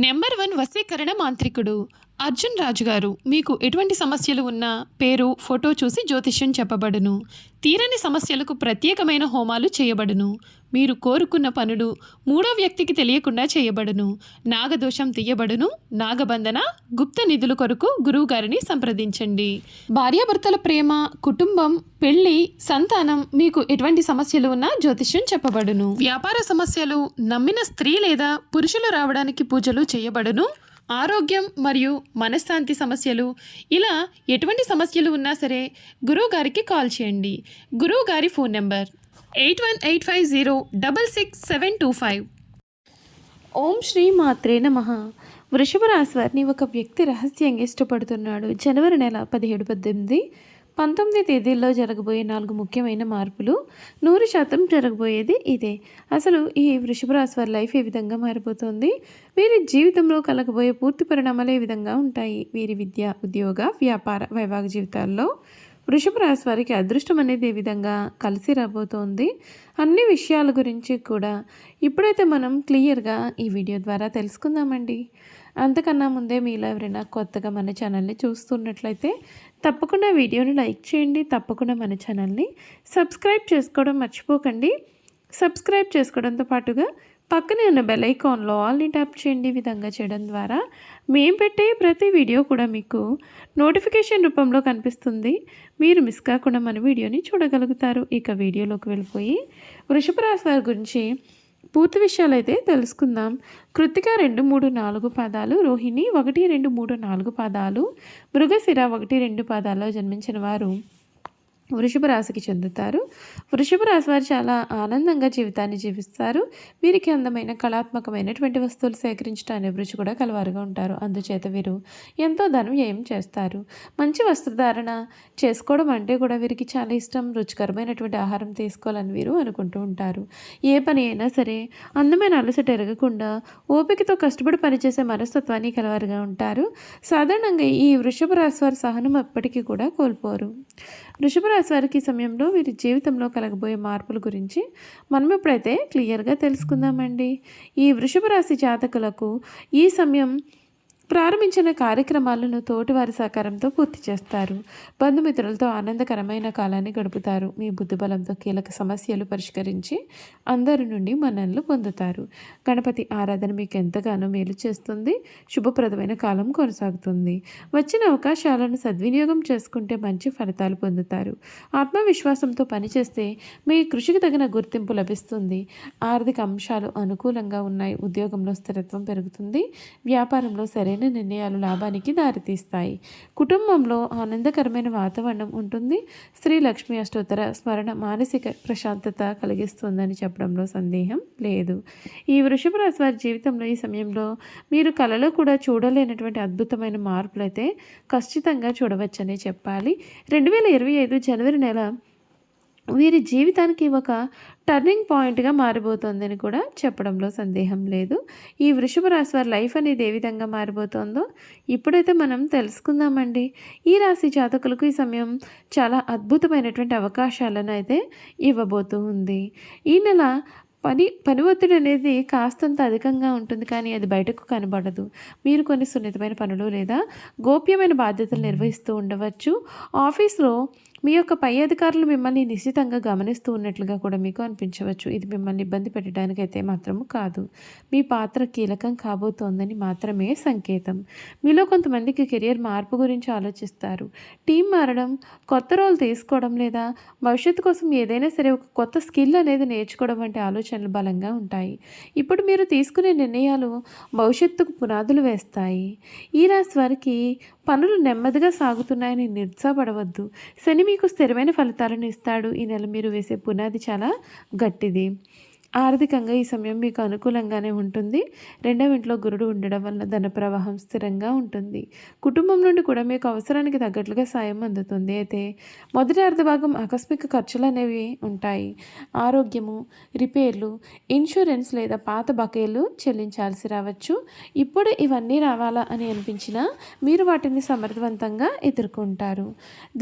Number 1 వశీకరణ మాంత్రికుడు అర్జున్ రాజు గారు. మీకు ఎటువంటి సమస్యలు ఉన్నా పేరు, ఫోటో చూసి జ్యోతిష్యం చెప్పబడును. తీరని సమస్యలకు ప్రత్యేకమైన హోమాలు చేయబడును. మీరు కోరుకున్న పనులు మూడో వ్యక్తికి తెలియకుండా చేయబడును. నాగదోషం తీయబడును. నాగబంధన, గుప్త నిధుల కొరకు గురువుగారిని సంప్రదించండి. భార్యాభర్తల ప్రేమ, కుటుంబం, పెళ్లి, సంతానం, మీకు ఎటువంటి సమస్యలు ఉన్నా జ్యోతిష్యం చెప్పబడును. వ్యాపార సమస్యలు, నమ్మిన స్త్రీ లేదా పురుషులు రావడానికి పూజలు చేయబడును. ఆరోగ్యం మరియు మనశ్శాంతి సమస్యలు, ఇలా ఎటువంటి సమస్యలు ఉన్నా సరే గురువుగారికి కాల్ చేయండి. గురువుగారి ఫోన్ నెంబర్ 8185066725. ఓం శ్రీ మాత్రే నమః. వృషభ రాశి వారిని ఒక వ్యక్తి రహస్యంగా ఇష్టపడుతున్నాడు. జనవరి నెల 17, 18, 19 తేదీల్లో జరగబోయే 4 ముఖ్యమైన మార్పులు. 100% జరగబోయేది ఇదే. అసలు ఈ వృషభ రాశి వారి లైఫ్ ఏ విధంగా మారిపోతుంది, వీరి జీవితంలో కలగబోయే పూర్తి పరిణామాలు ఏ విధంగా ఉంటాయి, వీరి విద్య, ఉద్యోగ, వ్యాపార, వైవాహిక జీవితాల్లో వృషభ రాశి వారికి అదృష్టం అనేది ఏ విధంగా కలిసి రాబోతోంది, అన్ని విషయాల గురించి కూడా ఇప్పుడైతే మనం క్లియర్గా ఈ వీడియో ద్వారా తెలుసుకుందామండి. అంతకన్నా ముందే మీలో ఎవరైనా కొత్తగా మన ఛానల్ని చూస్తున్నట్లయితే తప్పకుండా వీడియోని లైక్ చేయండి. తప్పకుండా మన ఛానల్ని సబ్స్క్రైబ్ చేసుకోవడం మర్చిపోకండి. సబ్స్క్రైబ్ చేసుకోవడంతో పాటుగా పక్కనే ఉన్న బెల్ ఐకాన్లో ఆల్ని ట్యాప్ చేయండి. ఈ విధంగా చేయడం ద్వారా మేము పెట్టే ప్రతి వీడియో కూడా మీకు నోటిఫికేషన్ రూపంలో కనిపిస్తుంది. మీరు మిస్ కాకుండా మన వీడియోని చూడగలుగుతారు. ఇక వీడియోలోకి వెళ్ళిపోయి వృషభ రాశి వారి గురించి పూర్తి విషయాలు అయితే తెలుసుకుందాం. కృత్తిక 2, 3, 4 పాదాలు, రోహిణి 1, 2, 3, 4 పాదాలు, మృగశిర 1, 2 పాదాల్లో జన్మించిన వారు వృషభ రాశికి చెందుతారు. వృషభ రాశి వారు చాలా ఆనందంగా జీవితాన్ని జీవిస్తారు. వీరికి అందమైన కళాత్మకమైనటువంటి వస్తువులు సేకరించడానికి అభిరుచి కూడా కలవారుగా ఉంటారు. అందుచేత వీరు ఎంతో ధనం వ్యయం చేస్తారు. మంచి వస్త్రధారణ చేసుకోవడం అంటే కూడా వీరికి చాలా ఇష్టం. రుచికరమైనటువంటి ఆహారం తీసుకోవాలని వీరు అనుకుంటూ ఉంటారు. ఏ పని అయినా సరే అందమైన అలసట ఎరగకుండా ఓపికతో కష్టపడి పనిచేసే మనస్తత్వాన్ని కలవారుగా ఉంటారు. సాధారణంగా ఈ వృషభ రాశి వారి సహనం ఎప్పటికీ కూడా కోల్పోరు. వృషభ రాశి వారికి ఈ సమయంలో వీరి జీవితంలో కలగబోయే మార్పుల గురించి మనం ఇప్పుడైతే క్లియర్గా తెలుసుకుందామండి. ఈ వృషభ రాశి జాతకులకు ఈ సమయం ప్రారంభించిన కార్యక్రమాలను తోటివారి సహకారంతో పూర్తి చేస్తారు. బంధుమిత్రులతో ఆనందకరమైన కాలాన్ని గడుపుతారు. మీ బుద్ధిబలంతో కీలక సమస్యలు పరిష్కరించి అందరి నుండి మన్ననలు పొందుతారు. గణపతి ఆరాధన మీకు ఎంతగానో మేలు చేస్తుంది. శుభప్రదమైన కాలం కొనసాగుతుంది. వచ్చిన అవకాశాలను సద్వినియోగం చేసుకుంటే మంచి ఫలితాలు పొందుతారు. ఆత్మవిశ్వాసంతో పనిచేస్తే మీ కృషికి తగిన గుర్తింపు లభిస్తుంది. ఆర్థిక అంశాలు అనుకూలంగా ఉన్నాయి. ఉద్యోగంలో స్థిరత్వం పెరుగుతుంది. వ్యాపారంలో సరైన నిర్ణయాలు లాభానికి దారితీస్తాయి. కుటుంబంలో ఆనందకరమైన వాతావరణం ఉంటుంది. శ్రీ లక్ష్మీ అష్టోత్తర స్మరణ మానసిక ప్రశాంతత కలిగిస్తుందని చెప్పడంలో సందేహం లేదు. ఈ వృషభ రాశి వారి జీవితంలో ఈ సమయంలో మీరు కలలో కూడా చూడలేనటువంటి అద్భుతమైన మార్పులు అయితే ఖచ్చితంగా చూడవచ్చనే చెప్పాలి. 2025 జనవరి నెల వీరి జీవితానికి ఒక టర్నింగ్ పాయింట్గా మారిపోతుందని కూడా చెప్పడంలో సందేహం లేదు. ఈ వృషభ రాశి వారి లైఫ్ అనేది ఏ విధంగా మారిపోతుందో ఇప్పుడైతే మనం తెలుసుకుందామండి. ఈ రాశి జాతకులకు ఈ సమయం చాలా అద్భుతమైనటువంటి అవకాశాలను అయితే ఇవ్వబోతూ ఉంది. ఈ నెల పని ఒత్తిడి అనేది కాస్తంత అధికంగా ఉంటుంది, కానీ అది బయటకు కనబడదు. మీరు కొన్ని సున్నితమైన పనులు లేదా గోప్యమైన బాధ్యతలు నిర్వహిస్తూ ఉండవచ్చు. ఆఫీస్లో మీ యొక్క పై అధికారులు మిమ్మల్ని నిశ్చితంగా గమనిస్తూ ఉన్నట్లుగా కూడా మీకు అనిపించవచ్చు. ఇది మిమ్మల్ని ఇబ్బంది పెట్టడానికైతే మాత్రము కాదు, మీ పాత్ర కీలకం కాబోతోందని మాత్రమే సంకేతం. మీలో కొంతమందికి కెరియర్ మార్పు గురించి ఆలోచిస్తారు. టీం మారడం, కొత్త రోల్ తీసుకోవడం లేదా భవిష్యత్తు కోసం ఏదైనా సరే ఒక కొత్త స్కిల్ అనేది నేర్చుకోవడం వంటి ఆలోచనలు బలంగా ఉంటాయి. ఇప్పుడు మీరు తీసుకునే నిర్ణయాలు భవిష్యత్తుకు పునాదులు వేస్తాయి. ఈ రాశి వారికి పనులు నెమ్మదిగా సాగుతున్నాయని నిరుత్సాహపడవద్దు. శని మీకు స్థిరమైన ఫలితాలను ఇస్తాడు. ఈ నెల మీరు వేసే పునాది చాలా గట్టిది. ఆర్థికంగా ఈ సమయం మీకు అనుకూలంగానే ఉంటుంది. 2వ ఇంట్లో గురుడు ఉండడం వల్ల ధన ప్రవాహం స్థిరంగా ఉంటుంది. కుటుంబం నుండి కూడా మీకు అవసరానికి తగ్గట్లుగా సాయం అందుతుంది. అయితే మొదటి అర్ధభాగం ఆకస్మిక ఖర్చులు అనేవి ఉంటాయి. ఆరోగ్యము, రిపేర్లు, ఇన్సూరెన్స్ లేదా పాత బకాయిలు చెల్లించాల్సి రావచ్చు. ఇప్పుడు ఇవన్నీ రావాలా అని అనిపించినా మీరు వాటిని సమర్థవంతంగా ఎదుర్కొంటారు.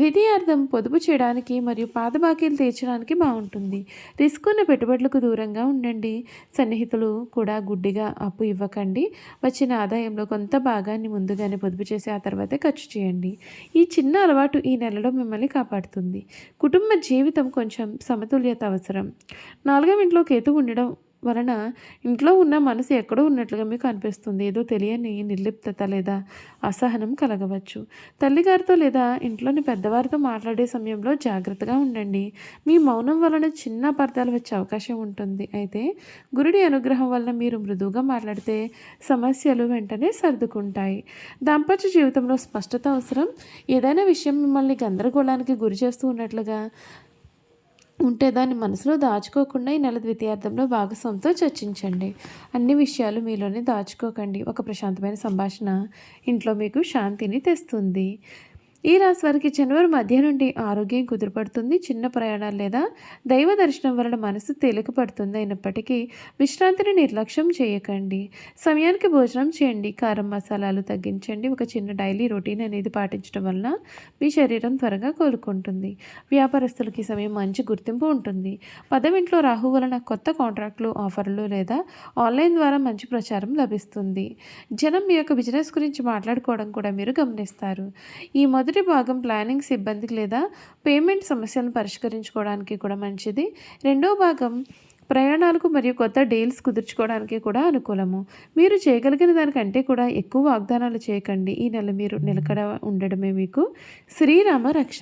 ద్వితీయార్థం పొదుపు చేయడానికి మరియు పాత బాకీలు తీర్చడానికి బాగుంటుంది. రిస్క్ ఉన్న పెట్టుబడులకు దూరంగా జాగ్రత్తగా ఉండండి. సన్నిహితులు కూడా గుడ్డిగా అప్పు ఇవ్వకండి. వచ్చిన ఆదాయంలో కొంత భాగాన్ని ముందుగానే పొదుపు చేసి ఆ తర్వాతే ఖర్చు చేయండి. ఈ చిన్న అలవాటు ఈ నెలలో మిమ్మల్ని కాపాడుతుంది. కుటుంబ జీవితం కొంచెం సమతుల్యత అవసరం. 4వ ఇంట్లో కేతువు ఉండడం వలన ఇంట్లో ఉన్న మనసు ఎక్కడో ఉన్నట్లుగా మీకు అనిపిస్తుంది. ఏదో తెలియని నిర్లిప్తత లేదా అసహనం కలగవచ్చు. తల్లిగారితో లేదా ఇంట్లోని పెద్దవారితో మాట్లాడే సమయంలో జాగ్రత్తగా ఉండండి. మీ మౌనం వలన చిన్న అపార్థాలు వచ్చే అవకాశం ఉంటుంది. అయితే గురుడి అనుగ్రహం వలన మీరు మృదువుగా మాట్లాడితే సమస్యలు వెంటనే సర్దుకుంటాయి. దాంపత్య జీవితంలో స్పష్టత అవసరం. ఏదైనా విషయం మిమ్మల్ని గందరగోళానికి గురి చేస్తూ ఉన్నట్లుగా ఉంటే దాన్ని మనసులో దాచుకోకుండా ఈ నెల ద్వితీయార్థంలో భాగస్వామితో చర్చించండి. అన్ని విషయాలు మీలోనే దాచుకోకండి. ఒక ప్రశాంతమైన సంభాషణ ఇంట్లో మీకు శాంతిని తెస్తుంది. ఈ రాశి వారికి జనవరి మధ్య నుండి ఆరోగ్యం కుదురుపడుతుంది. చిన్న ప్రయాణాలు లేదా దైవ దర్శనం వలన మనసు తేలికపడుతుంది. అయినప్పటికీ విశ్రాంతిని నిర్లక్ష్యం చేయకండి. సమయానికి భోజనం చేయండి. కారం మసాలాలు తగ్గించండి. ఒక చిన్న డైలీ రొటీన్ అనేది పాటించడం వలన మీ శరీరం త్వరగా కోలుకుంటుంది. వ్యాపారస్తులకి సమయం మంచి గుర్తింపు ఉంటుంది. 10వ ఇంట్లో రాహు వలన కొత్త కాంట్రాక్టులు, ఆఫర్లు లేదా ఆన్లైన్ ద్వారా మంచి ప్రచారం లభిస్తుంది. జనం మీ యొక్క బిజినెస్ గురించి మాట్లాడుకోవడం కూడా మీరు గమనిస్తారు. ఈ మొదటి భాగం ప్లానింగ్ సిబ్బందికి లేదా పేమెంట్ సమస్యలను పరిష్కరించుకోవడానికి కూడా మంచిది. రెండవ భాగం ప్రయాణాలకు మరియు కొత్త డీల్స్ కుదుర్చుకోవడానికి కూడా అనుకూలము. మీరు చేయగలిగిన దానికంటే కూడా ఎక్కువ వాగ్దానాలు చేయకండి. ఈ నెల మీరు నిలకడ ఉండడమే మీకు శ్రీరామ రక్ష.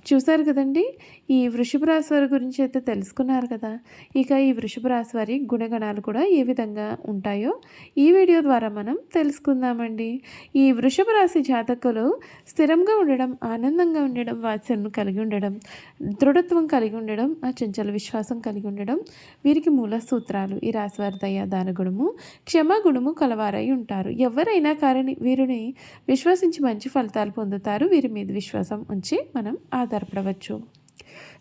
చూసారు కదండి, ఈ వృషభ రాశి వారి గురించి అయితే తెలుసుకున్నారు కదా. ఇక ఈ వృషభ రాశి వారి గుణగణాలు కూడా ఏ విధంగా ఉంటాయో ఈ వీడియో ద్వారా మనం తెలుసుకుందామండి. ఈ వృషభ రాశి జాతకులు స్థిరంగా ఉండడం, ఆనందంగా ఉండడం, వాత్సల్యం కలిగి ఉండడం, దృఢత్వం కలిగి ఉండడం, అచంచల విశ్వాసం కలిగి ఉండడం వీరికి మూల సూత్రాలు. ఈ రాశి వారి దయ, దానగుణము, క్షమాగుణము కలవారై ఉంటారు. ఎవరైనా కానీ వీరిని విశ్వసించి మంచి ఫలితాలు పొందుతారు. వీరి మీద విశ్వాసం ఉంచి మనం ఆధారపడవచ్చు.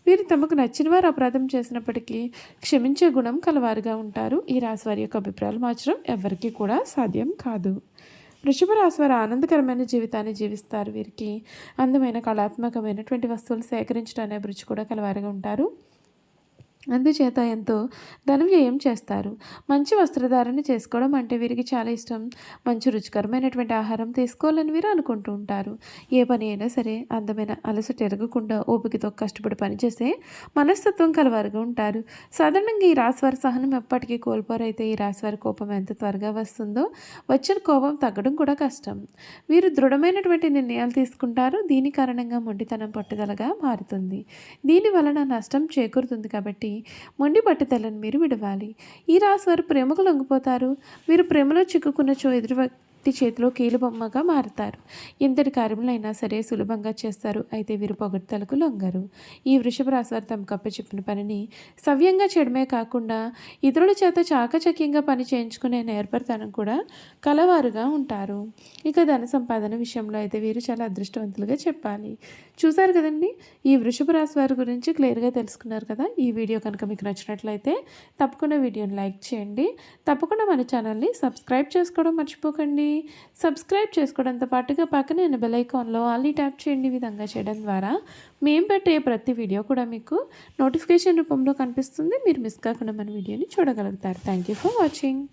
వీరు తమకు నచ్చిన వారు అపరాధం చేసినప్పటికీ క్షమించే గుణం కలవారుగా ఉంటారు. ఈ రాశి వారి యొక్క అభిప్రాయాలు మార్చడం ఎవరికీ కూడా సాధ్యం కాదు. వృషభ రాశి వారు ఆనందకరమైన జీవితాన్ని జీవిస్తారు. వీరికి అందమైన కళాత్మకమైనటువంటి వస్తువులు సేకరించడం అనే అభిరుచి కూడా కలవారుగా ఉంటారు. అందుచేత ఎంతో ధన వ్యయం చేస్తారు. మంచి వస్త్రధారణ చేసుకోవడం అంటే వీరికి చాలా ఇష్టం. మంచి రుచికరమైనటువంటి ఆహారం తీసుకోవాలని వీరు అనుకుంటూ ఉంటారు. ఏ పని అయినా సరే అందమైన అలసట ఎరగకుండా ఓపికతో కష్టపడి పనిచేసే మనస్తత్వం కలవారుగా ఉంటారు. సాధారణంగా ఈ రాశివారి సహనం ఎప్పటికీ కోల్పోరు. అయితే ఈ రాశివారి కోపం ఎంత త్వరగా వస్తుందో వచ్చిన కోపం తగ్గడం కూడా కష్టం. వీరు దృఢమైనటువంటి నిర్ణయాలు తీసుకుంటారు. దీని కారణంగా మొండితనం పట్టుదలగా మారుతుంది. దీని వలన నష్టం చేకూరుతుంది. కాబట్టి మొండి పట్టుదలను మీరు విడవాలి. ఈ రాశి వారు ప్రేమకు లొంగిపోతారు. మీరు ప్రేమలో చిక్కుకున్న ఎదురు వ్యక్తి చేతిలో కీలుబొమ్మగా మారుతారు. ఎంతటి కార్యములైనా సరే సులభంగా చేస్తారు. అయితే వీరు పొగడ్తలకు లొంగరు. ఈ వృషభ రాశి వారు తమకు అప్పచెప్పిన పనిని సవ్యంగా చేయడమే కాకుండా ఇతరుల చేత చాకచక్యంగా పని చేయించుకునే నేర్పరితనం కూడా కలవారుగా ఉంటారు. ఇక ధన సంపాదన విషయంలో అయితే వీరు చాలా అదృష్టవంతులుగా చెప్పాలి. చూసారు కదండి, ఈ వృషభ రాశి వారి గురించి క్లియర్గా తెలుసుకున్నారు కదా. ఈ వీడియో కనుక మీకు నచ్చినట్లయితే తప్పకుండా వీడియోని లైక్ చేయండి. తప్పకుండా మన ఛానల్ని సబ్స్క్రైబ్ చేసుకోవడం మర్చిపోకండి. సబ్స్క్రైబ్ చేసుకోవడంతో పాటుగా పక్కనే ఉన్న బెల్ ఐకాన్లో ఆల్ ట్యాప్ చేయండి. ఈ విధంగా చేయడం ద్వారా మేము పెట్టే ప్రతి వీడియో కూడా మీకు నోటిఫికేషన్ రూపంలో కనిపిస్తుంది. మీరు మిస్ కాకుండా మన వీడియోని చూడగలుగుతారు. Thank you for watching.